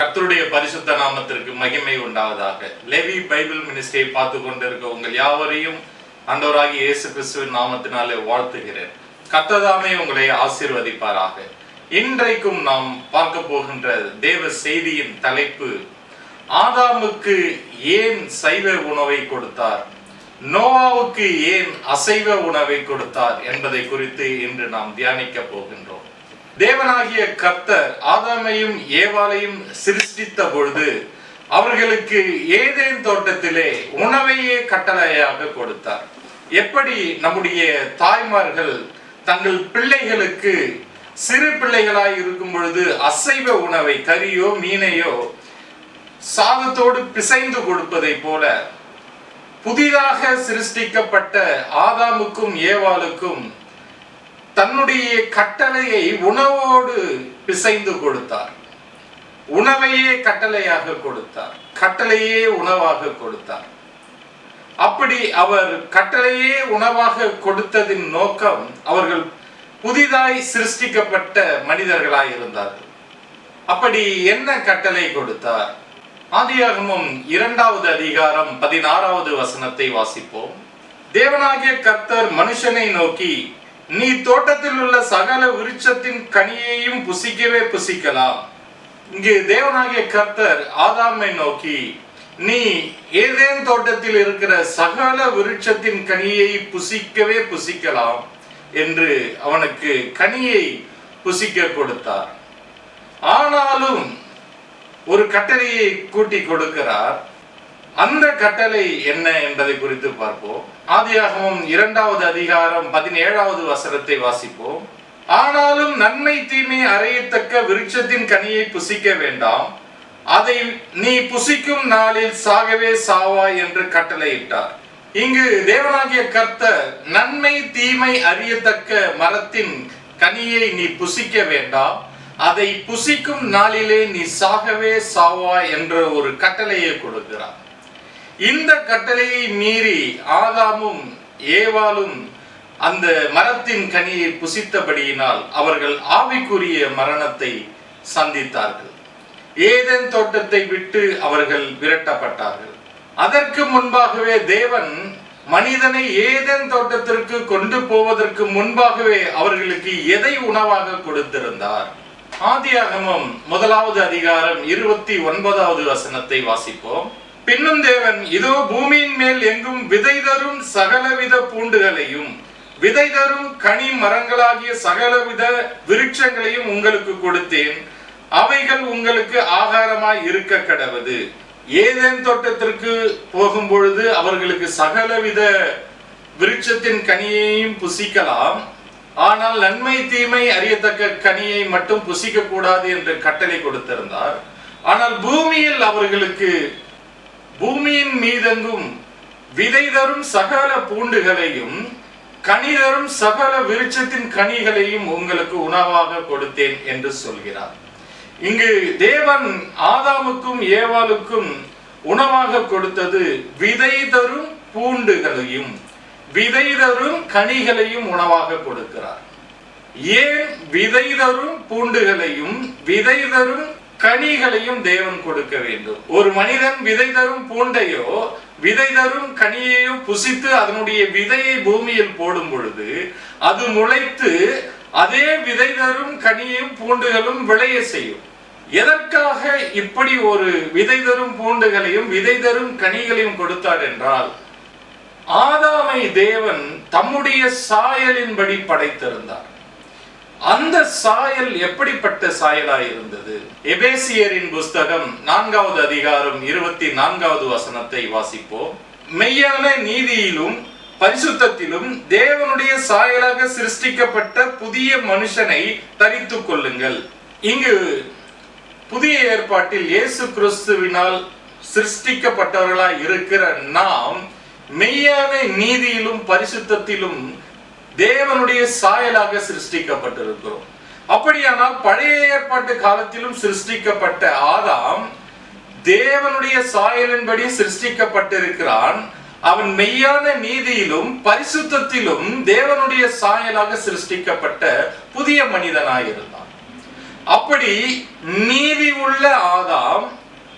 கர்த்தருடைய பரிசுத்த நாமத்திற்கு மகிமை உண்டாவதாக. லேவி பைபிள் மினிஸ்ட்ரியை பார்த்து கொண்டிருக்க உங்கள் யாவரையும் ஆண்டவராகிய இயேசு கிறிஸ்துவின் நாமத்தினாலே வாழ்த்துகிறேன். கர்த்தர் உங்களை ஆசீர்வதிப்பாராக. இன்றைக்கும் நாம் பார்க்க போகின்ற தேவ செய்தியின் தலைப்பு, ஆதாமுக்கு ஏன் சைவ உணவை கொடுத்தார், நோவாவுக்கு ஏன் அசைவ உணவை கொடுத்தார் என்பதை குறித்து இன்று நாம் தியானிக்க போகின்றோம். தேவனாகிய கர்த்தர் ஆதாமையும் ஏவாளையும் சிருஷ்டித்த பொழுது அவர்களுக்கு ஏதேன் தோட்டத்திலே உணவையே கட்டளையாக கொடுத்தார். எப்படி நம்முடைய தாய்மார்கள் தங்கள் பிள்ளைகளுக்கு சிறு பிள்ளைகளாய் இருக்கும் பொழுது அசைவ உணவை, கறியோ மீனையோ சாதத்தோடு பிசைந்து கொடுப்பதை போல புதிதாக சிருஷ்டிக்கப்பட்ட ஆதாமுக்கும் ஏவாளுக்கும் தன்னுடைய கட்டளையை உணவோடு பிசைந்து கொடுத்தார். உணவையே கட்டளையாக கொடுத்தார், கட்டளையே உணவாக கொடுத்தார். அப்படி அவர் கட்டளையே உணவாக கொடுத்ததின் நோக்கம், அவர்கள் புதிதாய் சிருஷ்டிக்கப்பட்ட மனிதர்களாய் இருந்தார்கள். அப்படி என்ன கட்டளை கொடுத்தார்? ஆதியாகமம் 2வது அதிகாரம் 16வது வசனத்தை வாசிப்போம். தேவனாகிய கர்த்தர் மனுஷனை நோக்கி, நீ தோட்டத்தில் உள்ள சகல விருட்சத்தின் கனியையும் புசிக்கவே புசிக்கலாம். இங்கு தேவனாகிய கர்த்தர் ஆதாமை நோக்கி, நீ ஏதேன் தோட்டத்தில் இருக்கிற சகல விருட்சத்தின் கனியை புசிக்கவே புசிக்கலாம் என்று அவனுக்கு கனியை புசிக்க கொடுத்தார். ஆனாலும் ஒரு கட்டளையை கூட்டி கொடுக்கிறார். அந்த கட்டளை என்ன என்பதை குறித்து பார்ப்போம். ஆதியாகமம் 2வது அதிகாரம் 17வது வசனத்தை வாசிப்போம். ஆனாலும் நன்மை தீமை அறியத்தக்க விருட்சத்தின் கனியை புசிக்க வேண்டாம், அதை நீ புசிக்கும் நாளில் சாகவே சாவாய் என்று கட்டளையிட்டார். இங்கு தேவனாகிய கர்த்தர் நன்மை தீமை அறியத்தக்க மரத்தின் கனியை நீ புசிக்க வேண்டாம், அதை புசிக்கும் நாளிலே நீ சாகவே சாவாய் என்ற ஒரு கட்டளையை கொடுக்கிறார். இந்த கட்டளையை மீறி ஆதாமும் ஏவாளும் அந்த மரத்தின் கனியை புசித்தபடியினால் அவர்கள் ஆவிக்குரிய மரணத்தை சந்தித்தார்கள். ஏதேன் தோட்டத்தை விட்டு அவர்கள் விரட்டப்பட்டார்கள். அதற்கு முன்பாகவே தேவன் மனிதனை ஏதேன் தோட்டத்திற்கு கொண்டு போவதற்கு முன்பாகவே அவர்களுக்கு எதை உணவாக கொடுத்திருந்தார்? ஆதியாகமம் 1வது அதிகாரம் 29வது வசனத்தை வாசிப்போம். பின்னும் தேவன், இதோ பூமியின் மேல் எங்கும் விதை தரும் சகலவித பூண்டுகளையும் விதை தரும் கனி மரங்களாகிய சகலவித விருட்சங்களையும் உங்களுக்கு கொடுத்தேன், அவைகள் உங்களுக்கு ஆகாரமாய் இருக்க கடவது. ஏதேன் தோட்டத்திற்கு போகும் பொழுது அவர்களுக்கு சகலவித விருட்சத்தின் கனியையும் புசிக்கலாம், ஆனால் நன்மை தீமை அறியத்தக்க கனியை மட்டும் புசிக்க கூடாது என்று கட்டளை கொடுத்திருந்தார். ஆனால் பூமியில் அவர்களுக்கு பூமியின் மீதெங்கும் விதை தரும் சகல பூண்டுகளையும் கனி தரும் சகல விருட்சத்தின் கனிகளையும் உங்களுக்கு உணவாக கொடுத்தேன் என்று சொல்கிறார். இங்கு தேவன் ஆதாமுக்கும் ஏவாளுக்கும் உணவாக கொடுத்தது விதை தரும் பூண்டுகளையும் விதை தரும் கனிகளையும் உணவாக கொடுக்கிறார். ஏன் விதை தரும் பூண்டுகளையும் விதை தரும் கனிகளையும் தேவன் கொடுக்க வேண்டும்? ஒரு மனிதன் விதை தரும் பூண்டையோ விதை தரும் கனியையோ புசித்து அதனுடைய விதையை பூமியில் போடும் பொழுது அது முளைத்து அதே விதை தரும் கனியும் பூண்டுகளும் விளைய செய்யும். எதற்காக இப்படி ஒரு விதை தரும் பூண்டுகளையும் விதை தரும் கனிகளையும் கொடுத்தார் என்றால், ஆதாமை தேவன் தம்முடைய சாயலின்படி படைத்திருந்தார். அந்த சாயல் எப்படிப்பட்ட சாயலாய் இருந்தது? எபேசியரின் புஸ்தகம் 4வது அதிகாரம் 24வது வசனத்தை வாசிப்போம். மெய்யான நீதியிலும் பரிசுத்தத்திலும் தேவனுடைய சாயலாக சிருஷ்டிக்கப்பட்ட புதிய மனுஷனை தரித்துக் கொள்ளுங்கள். இங்கு புதிய ஏற்பாட்டில் இயேசு கிறிஸ்துவினால் சிருஷ்டிக்கப்பட்டவர்களாய் இருக்கிற நாம் மெய்யான நீதியிலும் பரிசுத்தத்திலும் தேவனுடைய சாயலாக சிருஷ்டிக்கப்பட்டிருக்கிறோம். அப்படியானால் பழைய ஏற்பாட்டு காலத்திலும் சிருஷ்டிக்கப்பட்ட ஆதாம் தேவனுடைய சாயலின்படி சிருஷ்டிக்கப்பட்டிருக்கிறான். அவன் மெய்யான நீதியிலும் பரிசுத்தத்திலும் தேவனுடைய சாயலாக சிருஷ்டிக்கப்பட்ட புதிய மனிதனாயிருந்தான். அப்படி நீதி உள்ள ஆதாம்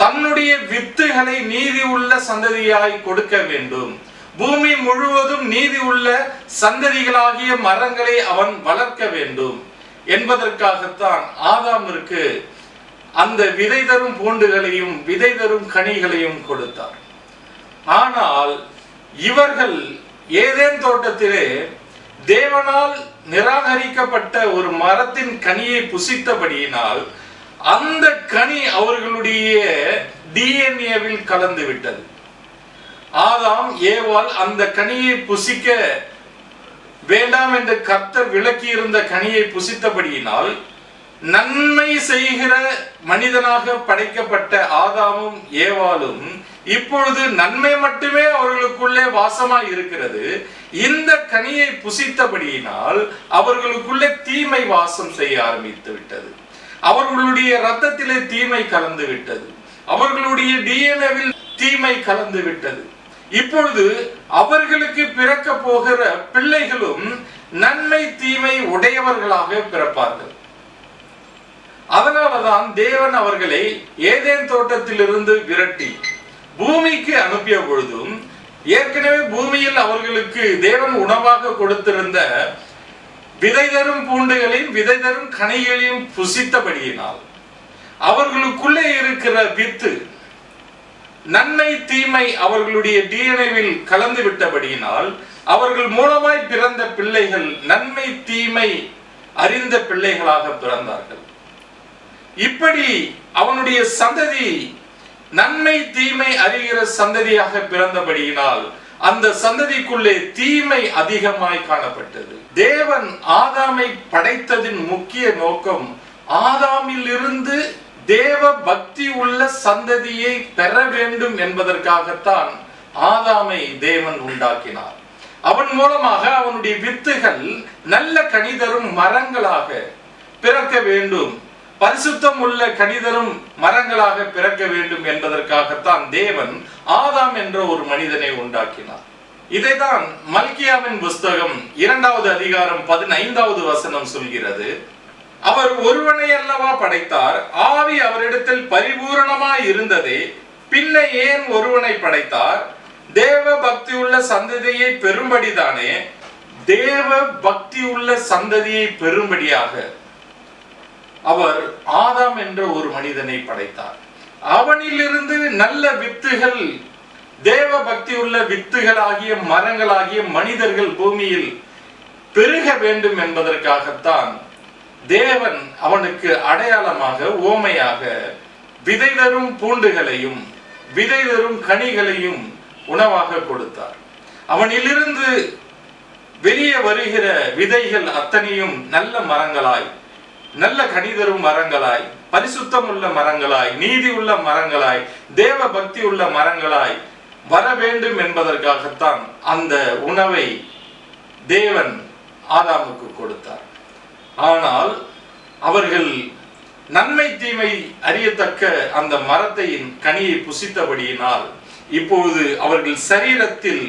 தன்னுடைய வித்துகளை நீதி உள்ள சந்ததியாய் கொடுக்க வேண்டும். பூமி முழுவதும் நீதி உள்ள சந்ததிகளாகிய மரங்களை அவன் வளர்க்க வேண்டும் என்பதற்காகத்தான் ஆதாமிற்கு அந்த விதை தரும் பூண்டுகளையும் விதை தரும் கனிகளையும் கொடுத்தார். ஆனால் இவர்கள் ஏதேன் தோட்டத்திலே தேவனால் நிராகரிக்கப்பட்ட ஒரு மரத்தின் கனியை புசித்தபடியினால் அந்த கனி அவர்களுடைய டிஎன்ஏவில் கலந்து விட்டது. ஆதாம் ஏவாள் அந்த கனியை புசிக்க வேண்டாம் என்று கர்த்தர் விலக்கி இருந்த கனியை புசித்தபடியினால் நன்மை செய்கிற மனிதனாக படைக்கப்பட்ட ஆதாமும் ஏவாளும் இப்பொழுது நன்மை மட்டுமே அவர்களுக்குள்ளே வாசமாய் இருக்கிறது. இந்த கனியை புசித்தபடியினால் அவர்களுக்குள்ளே தீமை வாசம் செய்ய ஆரம்பித்து விட்டது. அவர்களுடைய இரத்தத்திலே தீமை கலந்து விட்டது. அவர்களுடைய டிஎன்ஏவில் தீமை கலந்து விட்டது. இப்பொழுது அவர்களுக்கு பிறக்க போகிற பிள்ளைகளும் நன்மை தீமை உடையவர்களாக பிறப்பார்கள். அதனாலதான் தேவன் அவர்களை ஏதேன் தோட்டத்திலிருந்து விரட்டி பூமிக்கு அனுப்பிய பொழுதும் ஏற்கனவே பூமியில் அவர்களுக்கு தேவன் உணவாக கொடுத்திருந்த விதை தரும் பூண்டுகளையும் விதை தரும் கனிகளையும் புசித்தபடியினால் அவர்களுக்குள்ளே இருக்கிற வித்து நன்மை தீமை அவர்களுடைய டிஎன்ஏவில் கலந்து விட்டபடியினால் அவர்கள் மூலமாய் பிறந்த பிள்ளைகள் நன்மை தீமை அறிந்த பிள்ளைகளாக பிறந்தார்கள். இப்படி அவனுடைய சந்ததி நன்மை தீமை அறிகிற சந்ததியாக பிறந்தபடியினால் அந்த சந்ததிக்குள்ளே தீமை அதிகமாய் காணப்பட்டது. தேவன் ஆதாமை படைத்ததின் முக்கிய நோக்கம் ஆதாமில் இருந்து தேவ பக்தி உள்ள சந்ததியை பெற வேண்டும் என்பதற்காகத்தான் ஆதாமை தேவன் உண்டாக்கினார். அவன் மூலமாக அவனுடைய வித்துகள் நல்ல கனிதரும் மரங்களாக பிறக்க வேண்டும், பரிசுத்தம் உள்ள கனிதரும் மரங்களாக பிறக்க வேண்டும் என்பதற்காகத்தான் தேவன் ஆதாம் என்ற ஒரு மனிதனை உண்டாக்கினார். இதைதான் மல்கியாவின் புஸ்தகம் 2வது அதிகாரம் 15வது வசனம் சொல்கிறது. அவர் ஒருவனை அல்லவா படைத்தார், ஆவி அவரிடத்தில் பரிபூரணமாய் இருந்ததே, பின்ன ஏன் ஒருவனை படைத்தார்? தேவ பக்தி உள்ள சந்ததியை பெரும்படிதானே. தேவ பக்தி உள்ள சந்ததியை பெரும்படியாக அவர் ஆதாம் என்ற ஒரு மனிதனை படைத்தார். அவனிலிருந்து நல்ல வித்துகள், தேவ பக்தி உள்ள வித்துகள் ஆகிய மரங்களாகிய மனிதர்கள் பூமியில் பெருக வேண்டும் என்பதற்காகத்தான் தேவன் அவனுக்கு அடையாளமாக ஓமையாக விதை தரும் பூண்டுகளையும் விதை தரும் கனிகளையும் உணவாக கொடுத்தார். அவனிலிருந்து வெளியே வருகிற விதைகள் அத்தனையும் நல்ல மரங்களாய், நல்ல கனிதரும் மரங்களாய், பரிசுத்தம் உள்ள மரங்களாய், நீதி உள்ள மரங்களாய், தேவ பக்தி உள்ள மரங்களாய் வர வேண்டும் என்பதற்காகத்தான் அந்த உணவை தேவன் ஆதாமுக்கு கொடுத்தார். ஆனால் அவர்கள் நன்மை தீமை அறியத்தக்க அந்த மரத்தின் கனியை புசித்தபடியினால் இப்பொழுது அவர்கள் சரீரத்தில்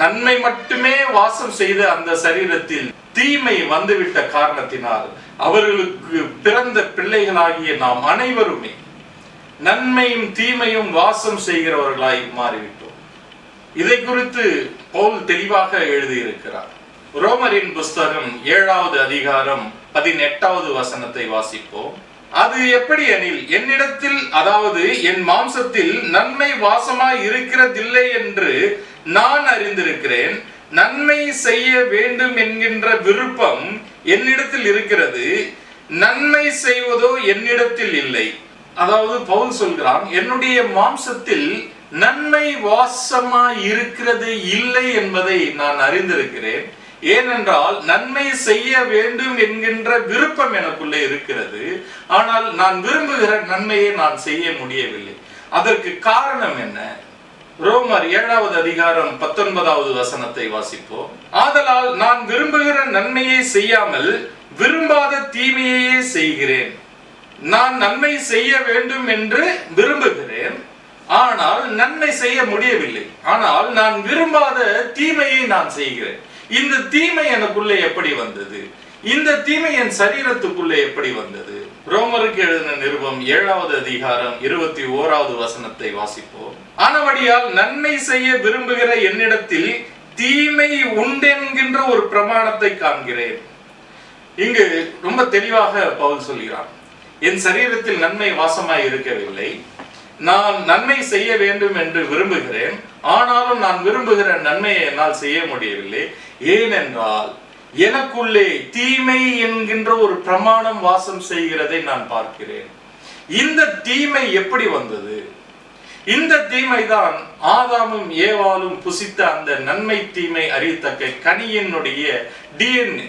நன்மை மட்டுமே வாசம் செய்த அந்த சரீரத்தில் தீமை வந்துவிட்ட காரணத்தினால் அவர்களுக்கு பிறந்த பிள்ளைகளாகிய நாம் அனைவருமே நன்மையும் தீமையும் வாசம் செய்கிறவர்களாய் மாறிவிட்டோம். இதை குறித்து பவுல் தெளிவாக எழுதியிருக்கிறார். ரோமரின் புஸ்தகம் 7வது அதிகாரம் 18வது வசனத்தை வாசிப்போம். அது எப்படி எனில், என்னிடத்தில் அதாவது என் மாம்சத்தில் நன்மை வாசமாய் இருக்கிறதில்லை என்று நான் அறிந்திருக்கிறேன். நன்மை செய்ய வேண்டும் என்கின்ற விருப்பம் என்னிடத்தில் இருக்கிறது, நன்மை செய்வதோ என்னிடத்தில் இல்லை. அதாவது பவுல் சொல்கிறான், என்னுடைய மாம்சத்தில் நன்மை வாசமாய் இருக்கிறது இல்லை என்பதை நான் அறிந்திருக்கிறேன். ஏனென்றால் நன்மை செய்ய வேண்டும் என்கின்ற விருப்பம் எனக்குள்ளே இருக்கிறது, ஆனால் நான் விரும்புகிற நன்மையை நான் செய்ய முடியவில்லை. அதற்கு காரணம் என்ன? ரோமர் 7வது அதிகாரம் 19வது வசனத்தை வாசிப்போம். ஆதலால் நான் விரும்புகிற நன்மையை செய்யாமல் விரும்பாத தீமையே செய்கிறேன். நான் நன்மை செய்ய வேண்டும் என்று விரும்புகிறேன், ஆனால் நன்மை செய்ய முடியவில்லை. ஆனால் நான் விரும்பாத தீமையை நான் செய்கிறேன். இந்த தீமை எனக்குள்ளே எப்படி வந்தது? இந்த தீமை என் சரீரத்துக்குள்ளே எப்படி வந்தது? ரோமருக்கு எழுதின நிருபம் 7வது அதிகாரம் 21வது வசனத்தை வாசிப்போம். ஆனபடியால் நன்மை செய்ய விரும்புகிற என்னிடத்தில் தீமை உண்டென்கின்ற ஒரு பிரமாணத்தை காண்கிறேன். இங்கு ரொம்ப தெளிவாக பவுல் சொல்கிறான், என் சரீரத்தில் நன்மை வாசமாய் இருக்கவில்லை, நான் நன்மை செய்ய வேண்டும் என்று விரும்புகிறேன், ஆனாலும் நான் விரும்புகிற நன்மையை என்னால் செய்ய முடியவில்லை. ஏனென்றால் எனக்குள்ளே தீமை என்கின்ற ஒரு பிரமாணம் வாசம் செய்கிறதை நான் பார்க்கிறேன். இந்த தீமை எப்படி வந்தது? இந்த தீமை தான் ஆதாமும் ஏவாளும் புசித்த அந்த நன்மை தீமை அறியத்தக்க கனியினுடைய DNA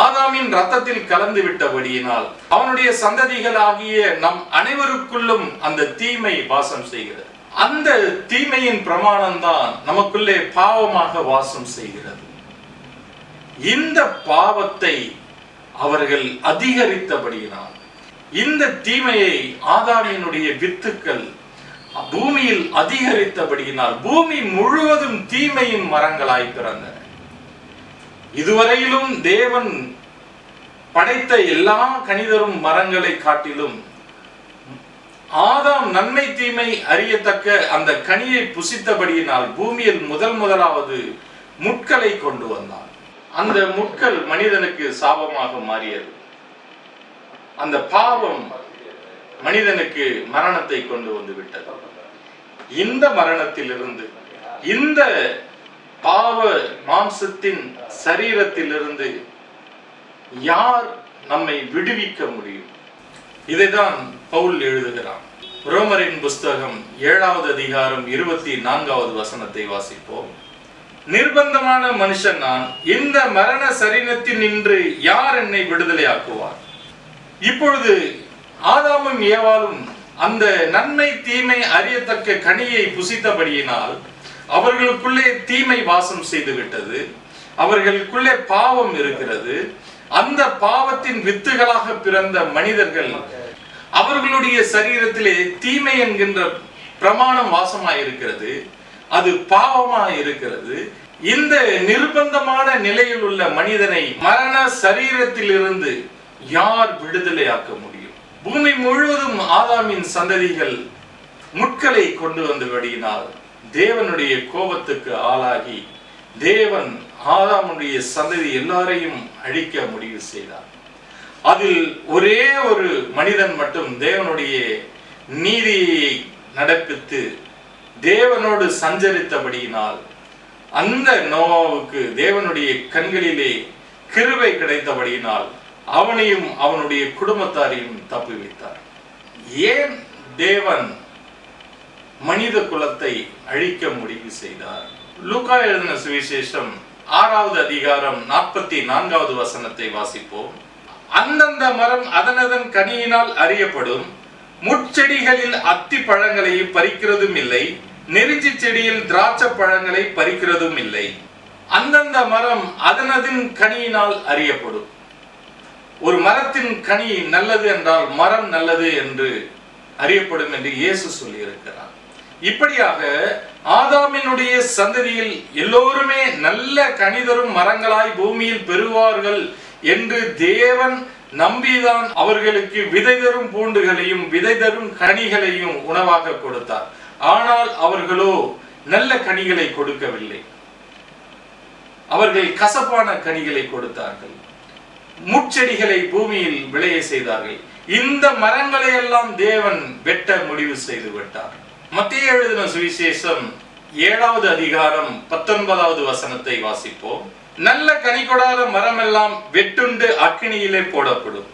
ஆதாமின் ரத்தத்தில் கலந்து விட்டபடியினால் அவனுடைய சந்ததிகள் ஆகிய நம் அனைவருக்குள்ளும் அந்த தீமை வாசம் செய்கிறது. அந்த தீமையின் பிரமாணம் தான் நமக்குள்ளே பாவமாக வாசம் செய்கிறது. இந்த பாவத்தை அவர்கள் அதிகரித்தபடியினால், இந்த தீமையை ஆதாமினுடைய வித்துக்கள் பூமியில் அதிகரித்தபடியினால் பூமி முழுவதும் தீமையின் மரங்களாய் பிறந்தன. இதுவரையிலும் தேவன் படைத்த எல்லா கனிதரும் மரங்களை காட்டிலும் ஆதாம் நன்மை தீமை அறியத்தக்க அந்த கனியை புசித்தபடியினால் பூமியில் முதலாவது முட்களை கொண்டு வந்தான். அந்த முட்கள் மனிதனுக்கு சாபமாக மாறியது. அந்த பாவம் மனிதனுக்கு மரணத்தை கொண்டு வந்து விட்டது. இந்த மரணத்திலிருந்து, இந்த பாவ மாம்சத்தின் சரீரத்திலிருந்து யார் நம்மை விடுவிக்க முடியும்? இதைதான் பவுல் எழுதுகிறான். ரோமரின் புஸ்தகம் 7வது அதிகாரம் 24வது வசனத்தை வாசிப்போம். நிர்பந்தமான மனுஷன் நான், இந்த மரண சரீரத்தில் நின்று யார் என்னை விடுதலையாக்குவார்? இப்பொழுது ஆதாமும் ஏவாளும் அந்த நன்மை தீமை அறியத்தக்க கனியை புசித்தபடியினால் அவர்களுக்குள்ளே தீமை வாசம் செய்து விட்டது. அவர்களுக்குள்ளே பாவம் இருக்கிறது. அந்த பாவத்தின் வித்துகளாக பிறந்த மனிதர்கள், அவர்களுடைய சரீரத்திலே தீமை என்கின்ற பிரமாணம் வாசமாயிருக்கிறது. அது பாவமாக இருக்கிறது. இந்த நிர்பந்தமான நிலையில் உள்ள மனிதனை மரண சரீரத்திலிருந்து யார் விடுதலையாக்க முடியும்? பூமி முழுவதும் ஆதாமின் சந்ததிகள் முட்களை கொண்டு வந்தபடியினால் தேவனுடைய கோபத்துக்கு ஆளாகி தேவன் ஆதாமுடைய சந்ததி எல்லாரையும் அழிக்க முடிவு செய்தார். அதில் ஒரே ஒரு மனிதன் மட்டும் தேவனுடைய நீதியை நடப்பித்து தேவனோடு சஞ்சரித்தபடியினால் அந்த நோவாவுக்கு தேவனுடைய கண்களிலே கிருபை கிடைத்தபடியினால் அவனையும் அவனுடைய குடும்பத்தாரையும் தப்புவித்தார். ஏன் தேவன் மனித குலத்தை அழிக்க முடிவு செய்தார்? லூக்கா எழுதின சுவிசேஷம் 6வது அதிகாரம் 44வது வசனத்தை வாசிப்போம். அந்தந்த மரம் அதனதன் கனியினால் அறியப்படும், முட்செடிகளில் அத்தி பழங்களை பறிக்கிறதும் இல்லை, நெருஞ்சி செடியில் திராட்சை பழங்களை பறிக்கிறதும் இல்லை. அந்தந்த மரம் அதனதின் கனியினால் அறியப்படும். ஒரு மரத்தின் கனி நல்லது என்றால் மரம் நல்லது என்று அறியப்படும் என்று இயேசு சொல்லி இருக்கிறார். இப்படியாக ஆதாமினுடைய சந்ததியில் எல்லோருமே நல்ல கனிதரும் மரங்களாய் பூமியில் பெறுவார்கள் என்று தேவன் நம்பிதான் அவர்களுக்கு விதை தரும் பூண்டுகளையும் விதை தரும் கனிகளையும் உணவாக கொடுத்தார். ஆனால் அவர்களோ நல்ல கனிகளை கொடுக்கவில்லை. அவர்கள் கசப்பான கனிகளை கொடுத்தார்கள். முட்செடிகளை பூமியில் விளைய செய்தார்கள். இந்த மரங்களை எல்லாம் தேவன் வெட்ட முடிவு செய்து விட்டார். மத்தேயு எழுதின சுவிசேஷம் 7வது அதிகாரம் 19வது வசனத்தை வாசிப்போம். நல்ல கனி கொடாத மரம் எல்லாம் வெட்டுண்டு அக்கினியிலே போடப்படும்.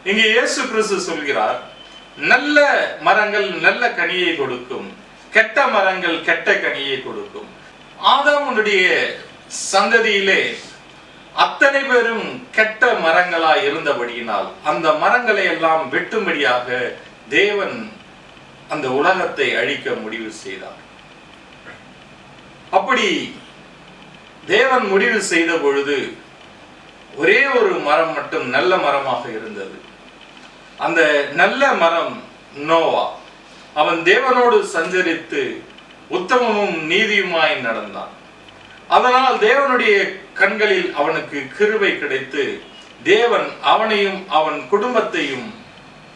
இங்கே இயேசு கிறிஸ்து சொல்கிறார், நல்ல மரங்கள் நல்ல கனியை கொடுக்கும், கெட்ட மரங்கள் கெட்ட கனியை கொடுக்கும். ஆதாமுடைய சந்ததியிலே அத்தனை பேரும் கெட்ட மரங்களாய் இருந்தபடியினால் அந்த மரங்களை எல்லாம் வெட்டும்படியாக தேவன் அந்த உலகத்தை அழிக்க முடிவு செய்தார். அப்படி தேவன் முடிவு செய்த பொழுது ஒரே ஒரு மரம் மட்டும் நல்ல மரமாக இருந்தது. அந்த நல்ல மரம் நோவா. அவன் தேவனோடு சஞ்சரித்து உத்தமமும் நீதியுமாய் நடந்தான். அதனால் தேவனுடைய கண்களில் அவனுக்கு கிருபை கிடைத்து தேவன் அவனையும் அவன் குடும்பத்தையும்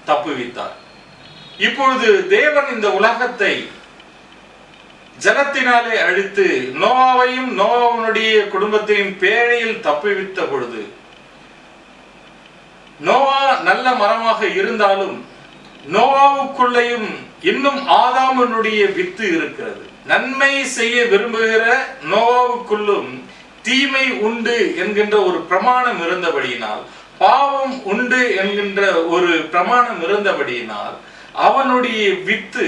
தப்புவித்தார். இப்பொழுது தேவன் இந்த உலகத்தை ஜலத்தினாலே அழித்து நோவாவையும் நோவாவுடைய குடும்பத்தையும் பேழையில் தப்புவித்த பொழுது, நோவா நல்ல மரமாக இருந்தாலும் நோவாவுக்குள்ளேயும் இன்னும் ஆதாமனுடைய வித்து இருக்கிறது. நன்மை செய்ய விரும்புகிற நோவாவுக்குள்ளும் தீமை உண்டு என்கின்ற ஒரு பிரமாணம் இருந்தபடியினால், பாவம் உண்டு என்கின்ற ஒரு பிரமாணம் இருந்தபடியினால், அவனுடைய வித்து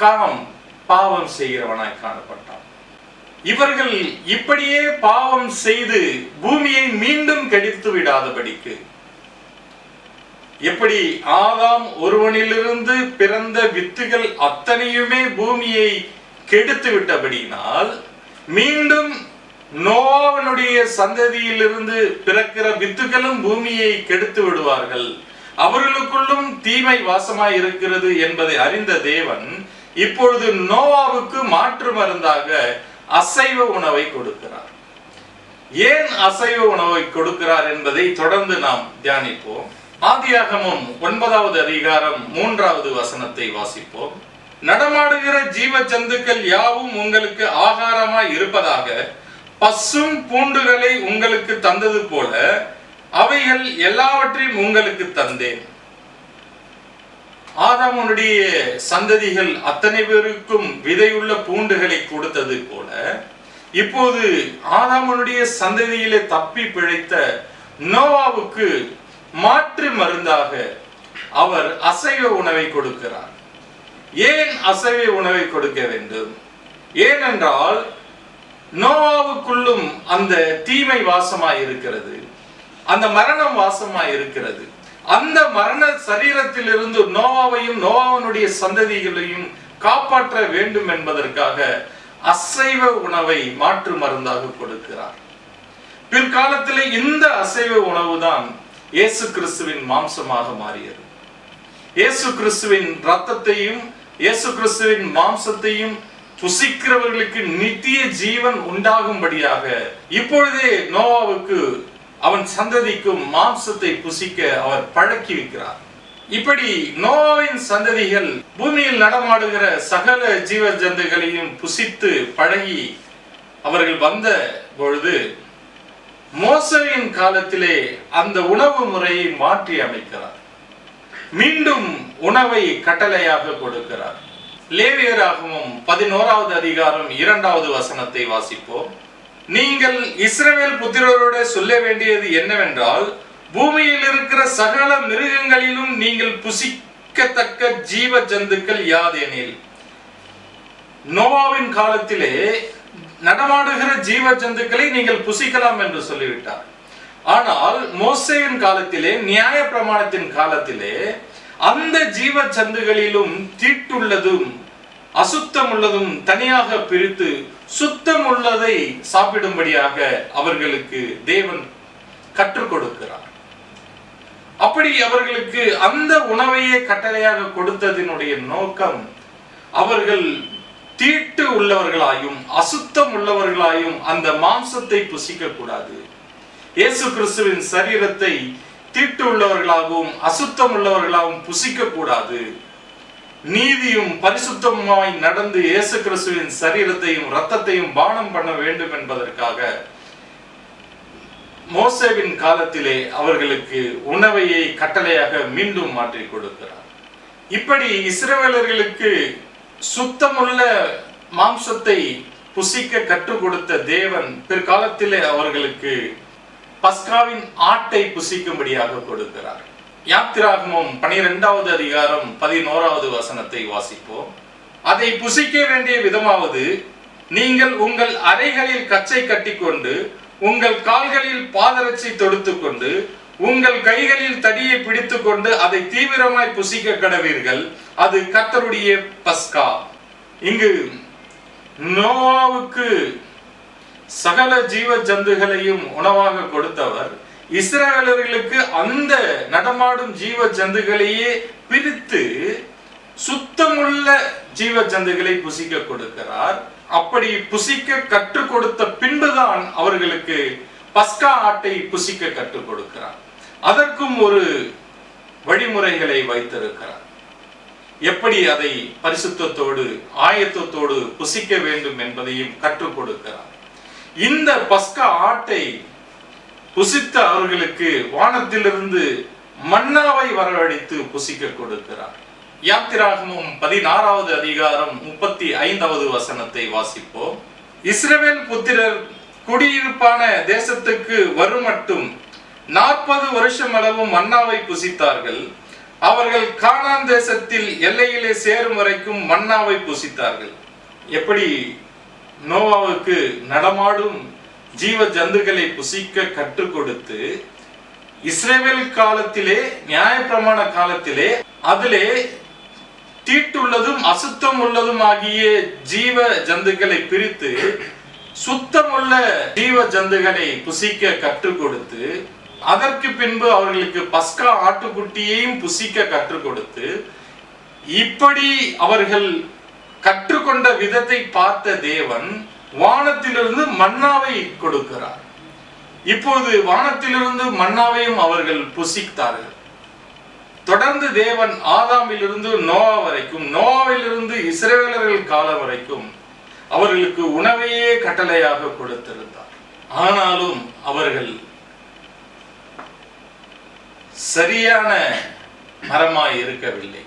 காம் பாவம் செய்கிறவனாய் காணப்பட்டான். இவர்கள் இப்படியே பாவம் செய்து பூமியை மீண்டும் கெடுத்து விடாதபடிக்கு, எப்படி ஆதாம் ஒருவனிலிருந்து பிறந்த வித்துகள் அத்தனையுமே பூமியை கெடுத்து விட்டபடினால், மீண்டும் நோவாவினுடைய சந்ததியிலிருந்து பிறக்கிற வித்துகளும் பூமியை கெடுத்து விடுவார்கள், அவர்களுக்குள்ளும் தீமை வாசமாய் இருக்கிறது என்பதை அறிந்த தேவன் இப்பொழுது நோவாவுக்கு மாற்று மருந்தாக அசைவ உணவை கொடுக்கிறார். ஏன் அசைவ உணவை கொடுக்கிறார் என்பதை தொடர்ந்து நாம் தியானிப்போம். ஆதியாகமம் 9வது அதிகாரம் 3வது வசனத்தை வாசிப்போம். நடமாடுகிற ஜீவ ஜந்துக்கள் யாவும் உங்களுக்கு ஆகாரமாய் இருப்பதாக பசும் பூண்டுகளை உங்களுக்கு தந்தது போல அவைகள் எல்லாவற்றையும் உங்களுக்கு தந்தேன். ஆதாமுடைய சந்ததிகள் அத்தனை பேருக்கும் விதையுள்ள பூண்டுகளை கொடுத்தது போல, இப்போது ஆதாமுடைய சந்ததியிலே தப்பி பிழைத்த நோவாவுக்கு மாற்று மருந்தாக அவர் அசைவ உணவை கொடுக்கிறார். ஏன் அசைவ உணவை கொடுக்க வேண்டும்? ஏனென்றால் நோவாவுக்குள்ளும் அந்த தீமை வாசமாய் இருக்கிறது, அந்த மரணம் வாசமாய் இருக்கிறது. அந்த மரண சரீரத்திலிருந்து நோவாவையும் நோவாவனுடைய சந்ததிகளையும் காப்பாற்ற வேண்டும் என்பதற்காக அசைவ உணவை மாற்று மருந்தாக கொடுக்கிறார். பிற்காலத்தில் இந்த அசைவ உணவு தான் இயேசு கிறிஸ்துவின் மாம்சமாக மாறியது. இயேசு கிறிஸ்துவின் இரத்தத்தையும் இயேசு கிறிஸ்துவின் மாம்சத்தையும் புசிக்கிறவர்களுக்கு நித்திய ஜீவன் உண்டாகும்படியாக இப்பொழுதே நோவாவுக்கு அவன் சந்ததிக்கும் மாம்சத்தை புசிக்க அவர் பழக்கி வைக்கிறார். இப்படி நோவாவின் சந்ததிகள் பூமியில் நடமாடுகிற சகல ஜீவ ஜந்துகளையும் புசித்து பழகி அவர்கள் வந்த பொழுது, மோசேயின் காலத்திலே அந்த உணவு முறையை மாற்றி அமைக்கிறார். மீண்டும் உணவை கட்டளையாக கொடுக்கிறார். லேவியராகமம் 11வது அதிகாரம் 2வது வசனத்தை வாசிப்போம். நீங்கள் இஸ்ரவேல் புத்திரரோட சொல்ல வேண்டியது என்னவென்றால், பூமியில் இருக்கிற சகல மிருகங்களிலும் நீங்கள் புசிக்கத்தக்க ஜீவ ஜந்துக்கள் யாதெனில். நோவாவின் காலத்திலே நடமாடுகிற ஜீவ ஜந்துக்களை நீங்கள் புசிக்கலாம் என்று சொல்லிவிட்டார். ஆனால் மோசேயின் காலத்திலே, நியாய பிரமாணத்தின் காலத்திலே, அந்த ஜீவ ஜந்துகளிலும் தீட்டுள்ளதும் அசுத்தம் உள்ளதும் தனியாக பிரித்து சுத்தம் உள்ளதை சாப்பிடும்படியாக அவர்களுக்கு தேவன் கற்றுக் கொடுக்கிறார். அப்படி அவர்களுக்கு அந்த உணவையே கட்டளையாக கொடுத்ததினுடைய நோக்கம், அவர்கள் தீட்டு உள்ளவர்களாயும் அசுத்தம் உள்ளவர்களாயும் அந்த மாம்சத்தை புசிக்க கூடாது. இயேசு கிறிஸ்துவின் சரீரத்தை தீட்டு உள்ளவர்களாகவும் அசுத்தம் உள்ளவர்களாகவும் புசிக்க கூடாது. நீதியும் பரிசுத்தமாய் நடந்து இயேசு கிறிஸ்துவின் சரீரத்தையும் இரத்தத்தையும் பானம் பண்ண வேண்டும் என்பதற்காக மோசேவின் காலத்திலே அவர்களுக்கு உணவையை கட்டளையாக மீண்டும் மாற்றி கொடுக்கிறார். இப்படி இஸ்ரவேலர்களுக்கு சுத்தமுள்ள மாம்சத்தை புசிக்க கற்றுக் கொடுத்த தேவன் பிற்காலத்திலே அவர்களுக்கு பஸ்காவின் ஆட்டை புசிக்கும்படியாக கொடுக்கிறார். யாத்திராகமம் 12வது அதிகாரம் 11வது வசனத்தை வாசிப்போம். அதை புசிக்க வேண்டிய விதமாவது, நீங்கள் உங்கள் அறைகளில் கச்சை கட்டிக்கொண்டு உங்கள் கால்களில் பாதரட்சை தொடுத்துக்கொண்டு உங்கள் கைகளில் தடியை பிடித்துக்கொண்டு அதை தீவிரமாய் புசிக்க கடவீர்கள். அது கர்த்தருடைய பஸ்கா. இங்கு நோவாவுக்கு சகல ஜீவ ஜந்துகளையும் உணவாக கொடுத்தவர் இஸ்ரவேலர்களுக்கு அந்த நடமாடும் ஜீவ ஜந்துகளையே பிரித்து சுத்தமுள்ள ஜீவ ஜந்துகளை புசிக்க கொடுக்கிறார். அப்படி புசிக்க கற்றுக் கொடுத்த பின்புதான் அவர்களுக்கு பஸ்கா ஆட்டை புசிக்க கற்றுக் கொடுக்கிறார். அதற்கும் ஒரு வழிமுறைகளை வைத்திருக்கிறார். எப்படி அதை பரிசுத்தத்தோடு ஆயத்தத்தோடு புசிக்க வேண்டும் என்பதையும் கற்றுக் கொடுக்கிறார். இந்த பஸ்கா ஆட்டை புசித்த அவர்களுக்கு வானத்திலிருந்து மன்னாவை வரவழைத்து புசிக்க கொடுக்கிறார். யாத்திராகமம் 16வது அதிகாரம் 35வது வசனத்தை வாசிப்போம். இஸ்ரவேல் புத்திரர் குடியிருப்பான தேசத்துக்கு வருமட்டும் 40 வருஷம் அளவு மன்னாவை புசித்தார்கள். அவர்கள் கானான் தேசத்தில் எல்லையிலே சேரும் வரைக்கும் மன்னாவை புசித்தார்கள். எப்படி நோவாவுக்கு நடமாடும் ஜீவ ஜந்துக்களை புசிக்க கற்றுக் கொடுத்து இஸ்ரவேல் காலத்திலே நியாயப்பிரமாண காலத்திலே அதிலே தீட்டுள்ளதும் அசுத்தம் உள்ளதும் ஆகிய ஜீவ ஜந்துக்களை பிரித்து சுத்தமுள்ள ஜீவ ஜந்துக்களை புசிக்க கற்றுக் கொடுத்து அதற்கு பின்பு அவர்களுக்கு பஸ்கா ஆட்டுக்குட்டியையும் புசிக்க கற்றுக் கொடுத்து இப்படி அவர்கள் கற்றுக்கொண்ட விதத்தை பார்த்த தேவன் வானத்திலிருந்து மன்னாவை கொடுக்கிறார். இப்போது வானத்திலிருந்து மன்னாவையும் அவர்கள் புசித்தார்கள். தொடர்ந்து தேவன் ஆதாமிலிருந்து நோவா வரைக்கும், நோவாவிலிருந்து இஸ்ரவேலர்கள் காலம் வரைக்கும் அவர்களுக்கு உணவையே கட்டளையாக கொடுத்திருந்தார். ஆனாலும் அவர்கள் சரியான மரமாய் இருக்கவில்லை.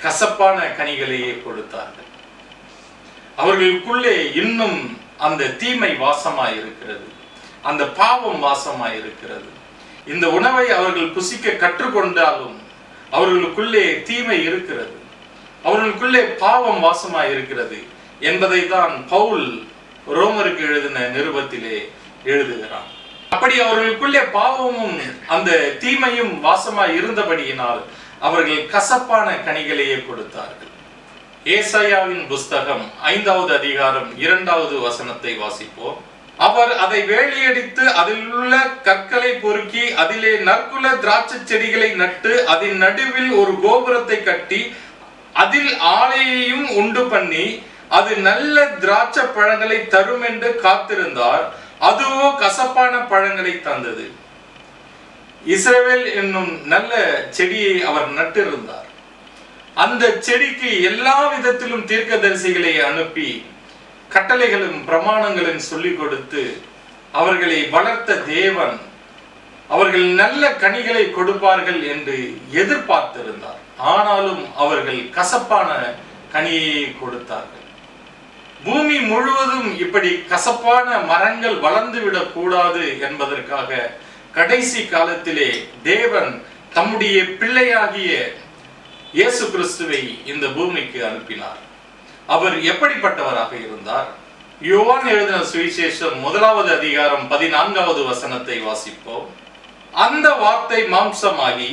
கசப்பான கனிகளையே கொடுத்தார்கள். அவர்களுக்குள்ளே இன்னும் அந்த தீமை வாசமாய் இருக்கிறது, அந்த பாவம் வாசமாய் இருக்கிறது. இந்த உணவை அவர்கள் புசிக்க கற்றுக்கொண்டாலும் அவர்களுக்குள்ளே தீமை இருக்கிறது, அவர்களுக்குள்ளே பாவம் வாசமாய் இருக்கிறது என்பதை தான் பவுல் ரோமருக்கு எழுதின நிருபத்திலே எழுதுகிறான். அப்படி அவர்களுக்குள்ளே பாவமும் அந்த தீமையும் வாசமாய் இருந்தபடியினால் அவர்கள் கசப்பான கனிகளையே கொடுத்தார்கள். ஏசாயாவின் புஸ்தகம் 5வது அதிகாரம் 2வது வசனத்தை வாசிப்போம். அவர் அதை வேலியடித்து அதில் உள்ள கற்களை பொறுக்கி அதிலே நற்குல திராட்சை செடிகளை நட்டு அதன் நடுவில் ஒரு கோபுரத்தை கட்டி அதில் ஆலையையும் உண்டு பண்ணி அது நல்ல திராட்சை பழங்களை தரும் என்று காத்திருந்தார். அதுவோ கசப்பான பழங்களை தந்தது. இஸ்ரவேல் என்னும் நல்ல செடியை அவர் நட்டிருந்தார். அந்த செடிக்கு எல்லா விதத்திலும் தீர்க்கதரிசிகளை அனுப்பி கட்டளைகளும் பிரமாணங்களும் சொல்லிக் கொடுத்து அவர்களை வளர்த்த தேவன் அவர்கள் நல்ல கனிகளை கொடுப்பார்கள் என்று எதிர்பார்த்திருந்தார். ஆனாலும் அவர்கள் கசப்பான கனியை கொடுத்தார்கள். பூமி முழுவதும் இப்படி கசப்பான மரங்கள் வளர்ந்துவிடக் கூடாது என்பதற்காக கடைசி காலத்திலே தேவன் தம்முடைய பிள்ளையாகிய இயேசு கிறிஸ்துவை இந்த பூமிக்கு அனுப்பினார். அவர் எப்படிப்பட்டவராக இருந்தார்? யோவான் எழுதின சுவிசேஷம் 1வது அதிகாரம் 14வது வசனத்தை வாசிப்போம். அந்த வார்த்தை மாம்சமாகி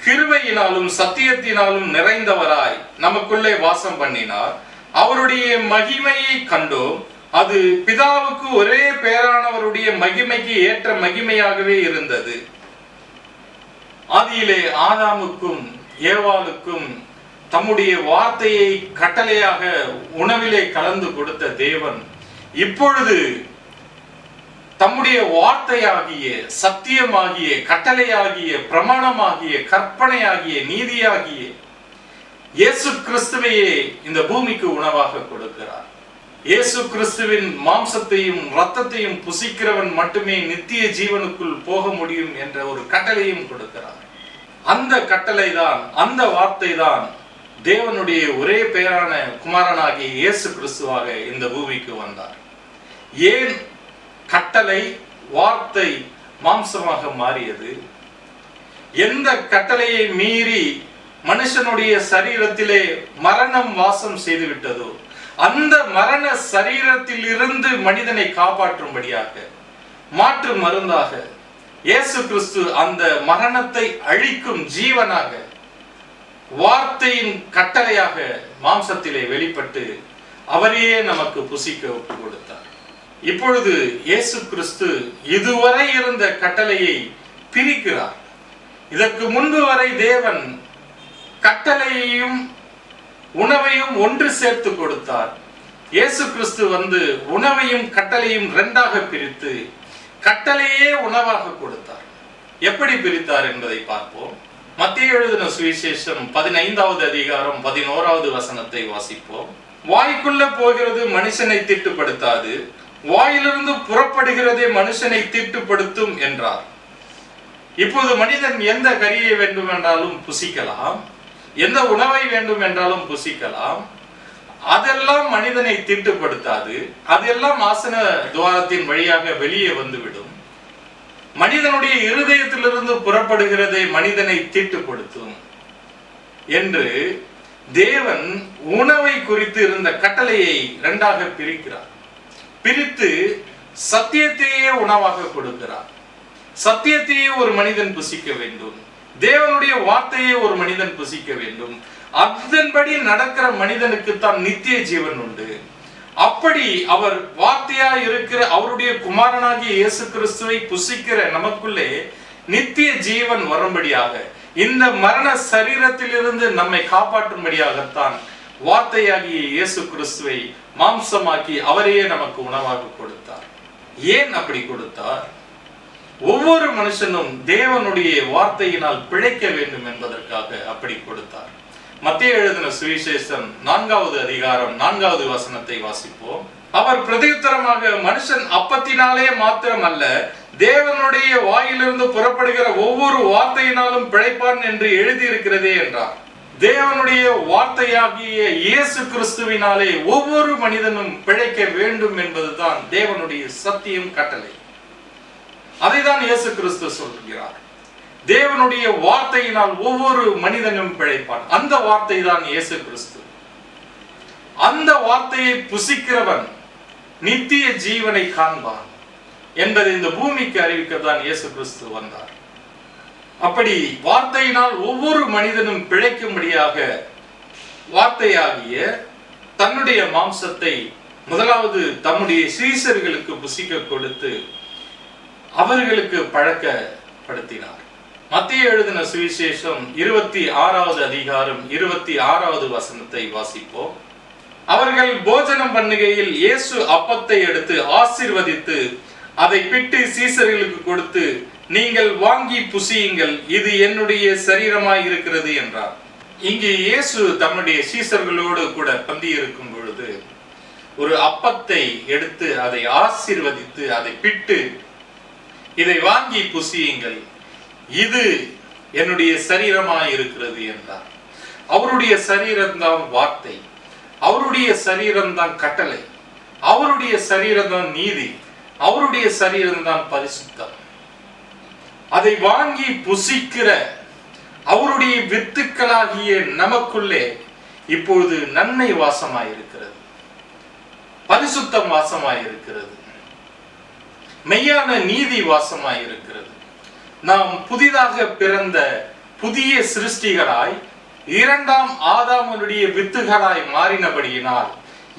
கிருபையினாலும் சத்தியத்தினாலும் நிறைந்தவராய் நமக்குள்ளே வாசம் பண்ணினார். அவருடைய மகிமையை கண்டோம். அது பிதாவுக்கு ஒரே பேரானவருடைய மகிமைக்கு ஏற்ற மகிமையாகவே இருந்தது. ஆதியிலே ஆதாமுக்கும் ஏவாளுக்கும் தம்முடைய வார்த்தையை கட்டளையாக உணவிலே கலந்து கொடுத்த தேவன் இப்பொழுது தம்முடைய வார்த்தையாகிய சத்தியமாகிய கட்டளையாகிய பிரமாணமாகிய கற்பனையாகிய நீதியாகிய இயேசு கிறிஸ்துவையே இந்த பூமிக்கு உணவாக கொடுக்கிறார். இயேசு கிறிஸ்துவின் மாம்சத்தையும் இரத்தத்தையும் புசிக்கிறவன் மட்டுமே நித்திய ஜீவனுக்குள் போக முடியும் என்ற ஒரு கட்டளையும் கொடுக்கிறார். அந்த கட்டளை தான், அந்த வார்த்தை தான் தேவனுடைய ஒரே பேரான குமாரனாகிய இயேசு கிறிஸ்துவாக இந்த பூமிக்கு வந்தார். ஏன் கட்டளை வார்த்தை மாம்சமாக மாறியது? எந்த கட்டளையை மீறி மனுஷனுடைய சரீரத்திலே மரணம் வாசம் செய்து விட்டதோ அந்த மரண சரீரத்தில் இருந்து மனிதனை காப்பாற்றும்படியாக மாற்று மருந்தாக இயேசு கிறிஸ்து அந்த மரணத்தை அழிக்கும் ஜீவனாக வார்த்தையின் கட்டளையாக மாம்சத்திலே வெளிப்பட்டு அவரையே நமக்கு புசிக்க ஒப்பு கொடுத்தார். இப்பொழுது இயேசு கிறிஸ்து இதுவரை இருந்த கட்டளையை பிரிக்கிறார். இதற்கு முன்பு வரை தேவன் கட்டளையையும் உணவையும் ஒன்று சேர்த்து கொடுத்தார். இயேசு கிறிஸ்து வந்து உணவையும் கட்டளையும் இரண்டாக பிரித்து கட்டளையே உணவாக கொடுத்தார். எப்படி பிரித்தார் என்பதை பார்ப்போம். மத்தேயு எழுதின சுவிசேஷம் 15வது அதிகாரம் 11வது வசனத்தை வாசிப்போம். வாய்க்குள்ள போகிறது மனுஷனை தீட்டுப்படுத்தாது, வாயிலிருந்து புறப்படுகிறதே மனுஷனை தீட்டுப்படுத்தும் என்றார். இப்போது மனிதன் எந்த கரியை வேண்டும் என்றாலும் புசிக்கலாம், எந்த உணவை வேண்டும் என்றாலும் புசிக்கலாம். அதெல்லாம் மனிதனை தீட்டுப்படுத்தாது, அதெல்லாம் ஆசன துவாரத்தின் வழியாக வெளியே வந்துவிடும். மனிதனுடைய இருதயத்திலிருந்து புறப்படுகிறதை மனிதனை தீட்டுப்படுத்தும் என்று தேவன் உணவை குறித்து இருந்த கட்டளையை இரண்டாக பிரிக்கிறார். பிரித்து சத்தியத்தையே உணவாக கொடுக்கிறார். சத்தியத்தையே ஒரு மனிதன் புசிக்க வேண்டும், தேவனுடைய வார்த்தையை ஒரு மனிதன் புசிக்க வேண்டும். அதன்படி நடக்கிற மனிதனுக்கு தான் நித்திய ஜீவன் உண்டு. அப்படி அவர் வார்த்தையாய் இருக்கிற அவருடைய குமாரனாகிய இயேசு கிறிஸ்துவை புசிக்கிற நமக்குள்ளே நித்திய ஜீவன் வரும்படியாக, இந்த மரண சரீரத்திலிருந்து நம்மை காப்பாற்றும்படியாகத்தான் வார்த்தையாகிய இயேசு கிறிஸ்துவை மாம்சமாக்கி அவரையே நமக்கு உணவாக கொடுத்தார். ஏன் அப்படி கொடுத்தார்? ஒவ்வொரு மனுஷனும் தேவனுடைய வார்த்தையினால் பிழைக்க வேண்டும் என்பதற்காக அப்படி கொடுத்தார். மத்தேயு எழுதின சுவிசேஷம் 4வது அதிகாரம் 4வது வசனத்தை வாசிப்போம். அவர் பிரதியுத்தரமாக, மனுஷன் அப்பத்தினாலே மாத்திரம் அல்ல, தேவனுடைய வாயிலிருந்து புறப்படுகிற ஒவ்வொரு வார்த்தையினாலும் பிழைப்பான் என்று எழுதியிருக்கிறதே என்றார். தேவனுடைய வார்த்தையாகிய இயேசு கிறிஸ்துவினாலே ஒவ்வொரு மனிதனும் பிழைக்க வேண்டும் என்பதுதான் தேவனுடைய சத்தியம், கட்டளை. அதைதான் இயேசு கிறிஸ்து சொல்கிறார். தேவனுடைய வார்த்தையினால் ஒவ்வொரு மனிதனும் பிழைப்பான். அந்த வார்த்தை தான் இயேசு கிறிஸ்து. அந்த வார்த்தையை புசிக்கிறவன் நித்திய ஜீவனை காண்பான் என்பதை இந்த பூமிக்கு அறிவிக்கத்தான் இயேசு கிறிஸ்து வந்தார். அப்படி வார்த்தையினால் ஒவ்வொரு மனிதனும் பிழைக்கும்படியாக வார்த்தையாகிய தன்னுடைய மாம்சத்தை முதலாவது தம்முடைய சீஷர்களுக்கு புசிக்க கொடுத்து அவர்களுக்கு பழக்கப்படுத்தினார். மத்தேயு எழுதின சுவிசேஷம் 26வது அதிகாரம் 26வது வசனத்தை வாசிப்போம். அவர்கள் போஜனம் பண்ணுகையில் இயேசு அப்பத்தை எடுத்து ஆசீர்வதித்து அதை பிட்டு சீஷர்களுக்கு கொடுத்து, நீங்கள் வாங்கி புசியுங்கள், இது என்னுடைய சரீரமாய் இருக்கிறது என்றார். இங்கு இயேசு தம்முடைய சீஷர்களோடு கூட பந்தி இருக்கும் பொழுது ஒரு அப்பத்தை எடுத்து அதை ஆசீர்வதித்து அதை பிட்டு, இதை வாங்கி புசியுங்கள், இது என்னுடைய சரீரமாய் இருக்கிறது என்றார். அவருடைய சரீரம்தான் வார்த்தை, அவருடைய சரீரம்தான் கட்டளை, அவருடைய சரீரம்தான் நீதி, அவருடைய சரீரம்தான் பரிசுத்தம். அதை வாங்கி புசிக்கிற அவருடைய வித்துக்களாகிய நமக்குள்ளே இப்பொழுது நன்மை வாசமாயிருக்கிறது, பரிசுத்தம் வாசமாயிருக்கிறது, மெய்யான நீதி வாசமாயிருக்கிறது. நாம் புதிதாக பிறந்த புதிய சிருஷ்டிகளாய் இரண்டாம் ஆதாமுடைய வித்துகளாய் மாறினபடியினால்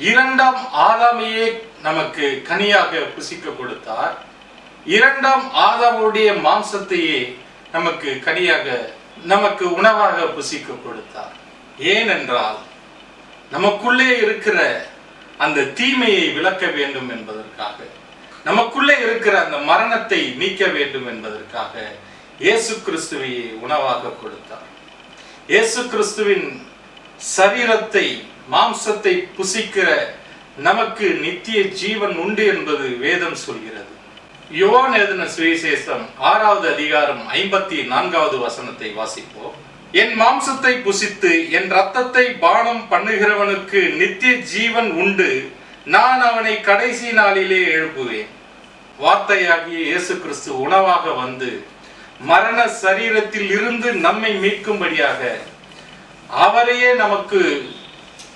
இரண்டாம் ஆதாமையே நமக்கு கனியாக புசிக்க கொடுத்தார். இரண்டாம் ஆதாமுடைய மாம்சத்தையே நமக்கு கனியாக, நமக்கு உணவாக புசிக்க கொடுத்தார். ஏனென்றால் நமக்குள்ளே இருக்கிற அந்த தீமையை விளக்க வேண்டும் என்பதற்காக, நமக்குள்ளே இருக்கிற அந்த மரணத்தை நீக்க வேண்டும் என்பதற்காக இயேசு கிறிஸ்துவையே உணவாக கொடுத்தார். இயேசு கிறிஸ்துவின் சரீரத்தை, மாம்சத்தை புசிக்கிற நமக்கு நித்திய ஜீவன் உண்டு என்பது வேதம் சொல்கிறது. யோவான் எழுதின சுவிசேஷம் 6வது அதிகாரம் 54வது வசனத்தை வாசிப்போம். என் மாம்சத்தை புசித்து என் இரத்தத்தை பானம் பண்ணுகிறவனுக்கு நித்திய ஜீவன் உண்டு, நான் அவனை கடைசி நாளிலே எழுப்புவேன். வார்த்தையாகிய இயேசு கிறிஸ்து உணவாக வந்து மரண சரீரத்தில் இருந்து நம்மை மீட்கும்படியாக அவரையே நமக்கு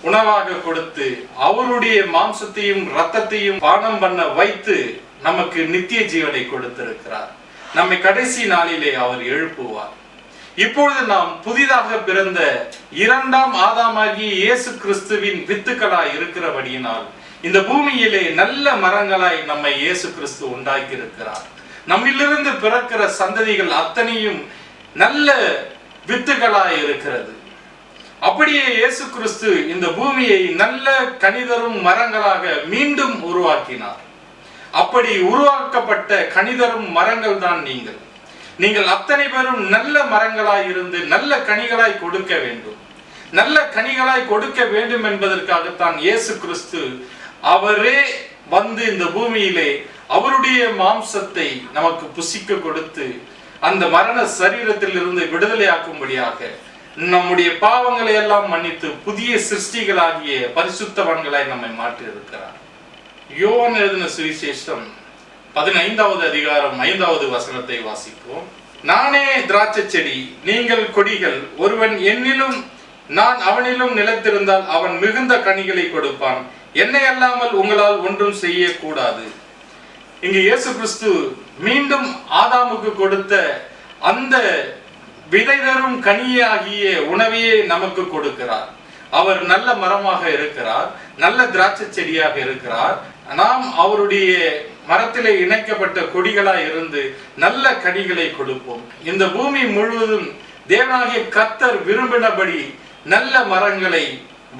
உணவாக கொடுத்து அவருடைய மாம்சத்தையும் இரத்தத்தையும் பானம் பண்ண வைத்து நமக்கு நித்திய ஜீவனை கொடுத்திருக்கிறார். நம்மை கடைசி நாளிலே அவர் எழுப்புவார். இப்பொழுது நாம் புதிதாக பிறந்த இரண்டாம் ஆதாமாகிய இயேசு கிறிஸ்துவின் வித்துக்களாய் இருக்கிறபடியினால் இந்த பூமியிலே நல்ல மரங்களாய் நம்மை இயேசு கிறிஸ்து உண்டாக்கி இருக்கிறார். நம்மிலிருந்து பிறக்கிற சந்ததிகள் அத்தனையும் நல்ல வித்துகளாய் இருக்கிறது. அப்படியே இயேசு கிறிஸ்து இந்த பூமியை நல்ல கனிதரும் மரங்களாக மீண்டும் உருவாக்கினார். அப்படி உருவாக்கப்பட்ட கனிதரும் மரங்கள் தான் நீங்கள். நீங்கள் அத்தனை பேரும் நல்ல மரங்களாய் இருந்து நல்ல கனிகளாய் கொடுக்க வேண்டும். நல்ல கனிகளாய் கொடுக்க வேண்டும் என்பதற்காகத்தான் இயேசு கிறிஸ்து அவரே வந்து இந்த பூமியிலே அவருடைய மாம்சத்தை நமக்கு புசிக்க கொடுத்து அந்த மரண சரீரத்தில் இருந்து விடுதலையாக்கும்படியாக நம்முடைய பாவங்களை எல்லாம் மன்னித்து புதிய சிருஷ்டிகளாகிய பரிசுத்தவான்களாய் நம்மை மாற்றி இருக்கிறார். யோவான் எழுதின சுவிசேஷம் 15வது அதிகாரம் 5வது வசனத்தை வாசிப்போம். நானே திராட்சை செடி, நீங்கள் கொடிகள். ஒருவன் என்னிலும் நான் அவனிலும் நிலைத்திருந்தால் அவன் மிகுந்த கனிகளை கொடுப்பான். என்னை அல்லாமல் உங்களால் ஒன்றும் செய்யக்கூடாது. இங்கு இயேசு கிறிஸ்து மீண்டும் ஆதாமுக்கு கொடுத்த அந்த விதை தரும் கனியாகிய உணவையே நமக்கு கொடுக்கிறார். அவர் நல்ல மரமாக இருக்கிறார், நல்ல திராட்சை செடியாக இருக்கிறார். நாம் அவருடைய மரத்திலே இணைக்கப்பட்ட கொடிகளாய் இருந்து நல்ல கனிகளை கொடுப்போம். இந்த பூமி முழுவதும் தேவனாகிய கர்த்தர் விரும்பினபடி நல்ல மரங்களை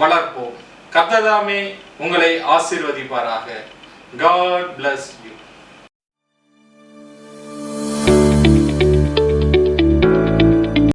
வளர்ப்போம். கர்த்தர் தாமே உங்களை ஆசீர்வதிப்பாராக. God bless you.